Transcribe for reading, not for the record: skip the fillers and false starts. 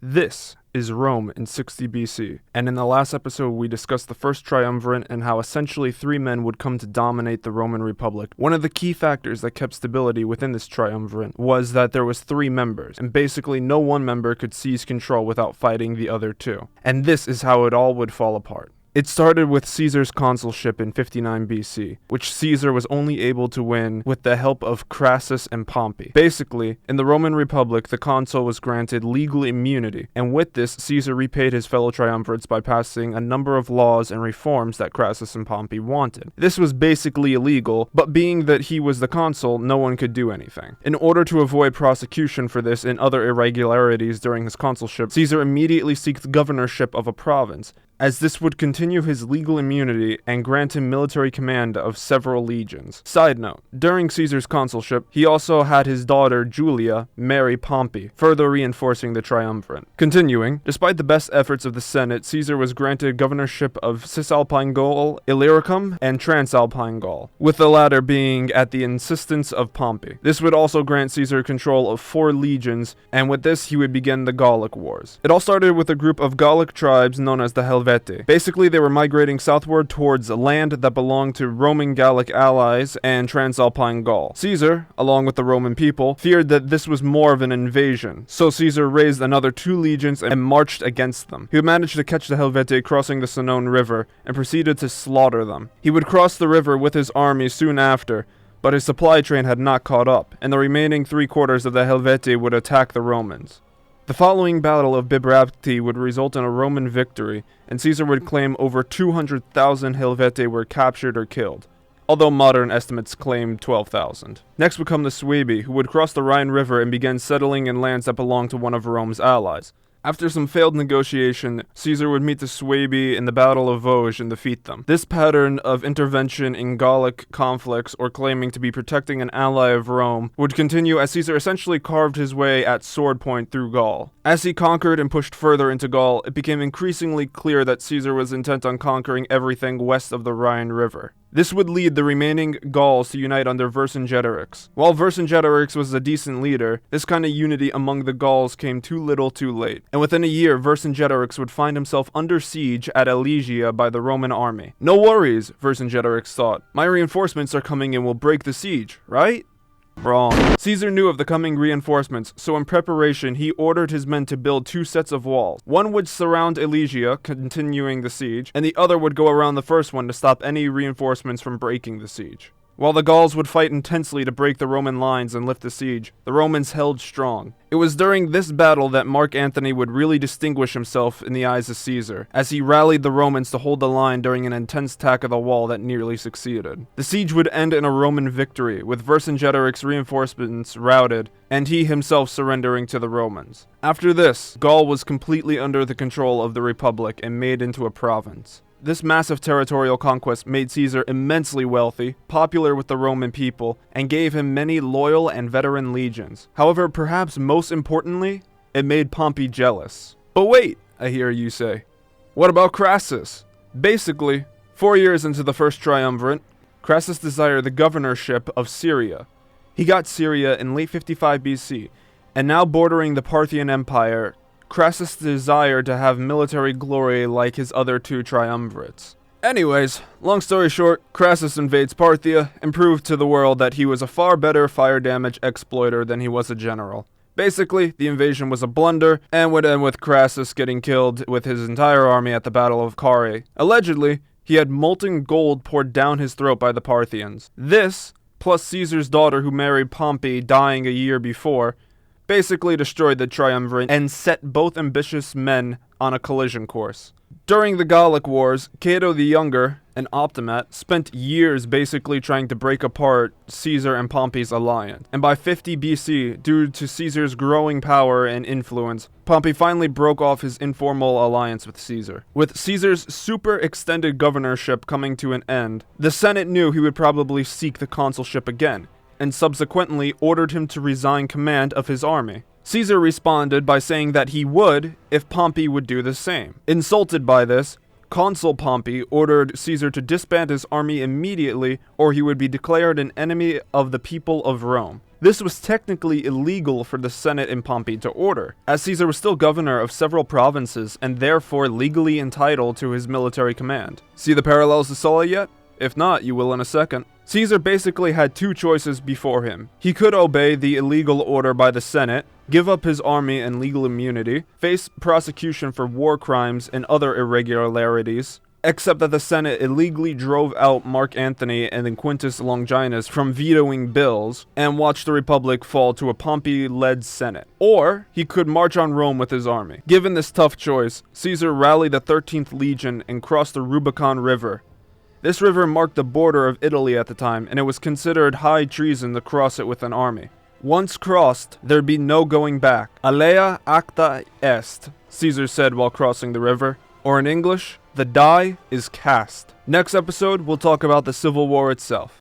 This is Rome in 60 BC, and in the last episode we discussed the first triumvirate and how essentially three men would come to dominate the Roman Republic. One of the key factors that kept stability within this triumvirate was that there was three members, and basically no one member could seize control without fighting the other two. And this is how it all would fall apart. It started with Caesar's consulship in 59 BC, which Caesar was only able to win with the help of Crassus and Pompey. Basically, in the Roman Republic, the consul was granted legal immunity, and with this, Caesar repaid his fellow triumvirates by passing a number of laws and reforms that Crassus and Pompey wanted. This was basically illegal, but being that he was the consul, no one could do anything. In order to avoid prosecution for this and other irregularities during his consulship, Caesar immediately sought the governorship of a province, as this would continue his legal immunity and grant him military command of several legions. Side note, during Caesar's consulship, he also had his daughter Julia marry Pompey, further reinforcing the triumvirate. Continuing, despite the best efforts of the Senate, Caesar was granted governorship of Cisalpine Gaul, Illyricum, and Transalpine Gaul, with the latter being at the insistence of Pompey. This would also grant Caesar control of 4 legions, and with this he would begin the Golic Wars. It all started with a group of Golic tribes known as the Helvetii. Basically, they were migrating southward towards land that belonged to Roman Gallic allies and Transalpine Gaul. Caesar, along with the Roman people, feared that this was more of an invasion, so Caesar raised another 2 legions and marched against them. He managed to catch the Helvetii crossing the Sinoan River and proceeded to slaughter them. He would cross the river with his army soon after, but his supply train had not caught up, and the remaining 3/4 of the Helvetii would attack the Romans. The following Battle of Bibracte would result in a Roman victory, and Caesar would claim over 200,000 Helvetii were captured or killed, although modern estimates claim 12,000. Next would come the Suebi, who would cross the Rhine River and begin settling in lands that belonged to one of Rome's allies. After some failed negotiation, Caesar would meet the Suebi in the Battle of Vosges and defeat them. This pattern of intervention in Gallic conflicts or claiming to be protecting an ally of Rome would continue as Caesar essentially carved his way at sword point through Gaul. As he conquered and pushed further into Gaul, it became increasingly clear that Caesar was intent on conquering everything west of the Rhine River. This would lead the remaining Gauls to unite under Vercingetorix. While Vercingetorix was a decent leader, this kind of unity among the Gauls came too little too late, and within a year Vercingetorix would find himself under siege at Alesia by the Roman army. No worries, Vercingetorix thought. My reinforcements are coming and will break the siege, right? Wrong. Caesar knew of the coming reinforcements, so in preparation he ordered his men to build 2 sets of walls. One would surround Alesia, continuing the siege, and the other would go around the first one to stop any reinforcements from breaking the siege. While the Gauls would fight intensely to break the Roman lines and lift the siege, the Romans held strong. It was during this battle that Mark Antony would really distinguish himself in the eyes of Caesar, as he rallied the Romans to hold the line during an intense attack of the wall that nearly succeeded. The siege would end in a Roman victory, with Vercingetorix's reinforcements routed, and he himself surrendering to the Romans. After this, Gaul was completely under the control of the Republic and made into a province. This massive territorial conquest made Caesar immensely wealthy, popular with the Roman people, and gave him many loyal and veteran legions. However, perhaps most importantly, it made Pompey jealous. But wait, I hear you say. What about Crassus? Basically, 4 years into the first triumvirate, Crassus desired the governorship of Syria. He got Syria in late 55 BC, and now bordering the Parthian Empire, Crassus desired to have military glory like his other 2 triumvirates. Anyways, long story short, Crassus invades Parthia and proved to the world that he was a far better fire damage exploiter than he was a general. Basically, the invasion was a blunder and would end with Crassus getting killed with his entire army at the Battle of Carrhae. Allegedly, he had molten gold poured down his throat by the Parthians. This, plus Caesar's daughter who married Pompey dying a year before, basically destroyed the triumvirate and set both ambitious men on a collision course. During the Golic Wars, Cato the Younger, an Optimat, spent years basically trying to break apart Caesar and Pompey's alliance. And by 50 BC, due to Caesar's growing power and influence, Pompey finally broke off his informal alliance with Caesar. With Caesar's super extended governorship coming to an end, the Senate knew he would probably seek the consulship again, and subsequently ordered him to resign command of his army. Caesar responded by saying that he would if Pompey would do the same. Insulted by this, Consul Pompey ordered Caesar to disband his army immediately, or he would be declared an enemy of the people of Rome. This was technically illegal for the Senate in Pompey to order, as Caesar was still governor of several provinces and therefore legally entitled to his military command. See the parallels to Sulla yet? If not, you will in a second. Caesar basically had two choices before him. He could obey the illegal order by the Senate, give up his army and legal immunity, face prosecution for war crimes and other irregularities, except that the Senate illegally drove out Mark Antony and then Quintus Longinus from vetoing bills, and watched the Republic fall to a Pompey-led Senate. Or, he could march on Rome with his army. Given this tough choice, Caesar rallied the 13th Legion and crossed the Rubicon River. This river marked the border of Italy at the time, and it was considered high treason to cross it with an army. Once crossed, there'd be no going back. Alea acta est, Caesar said while crossing the river. Or in English, the die is cast. Next episode, we'll talk about the Civil War itself.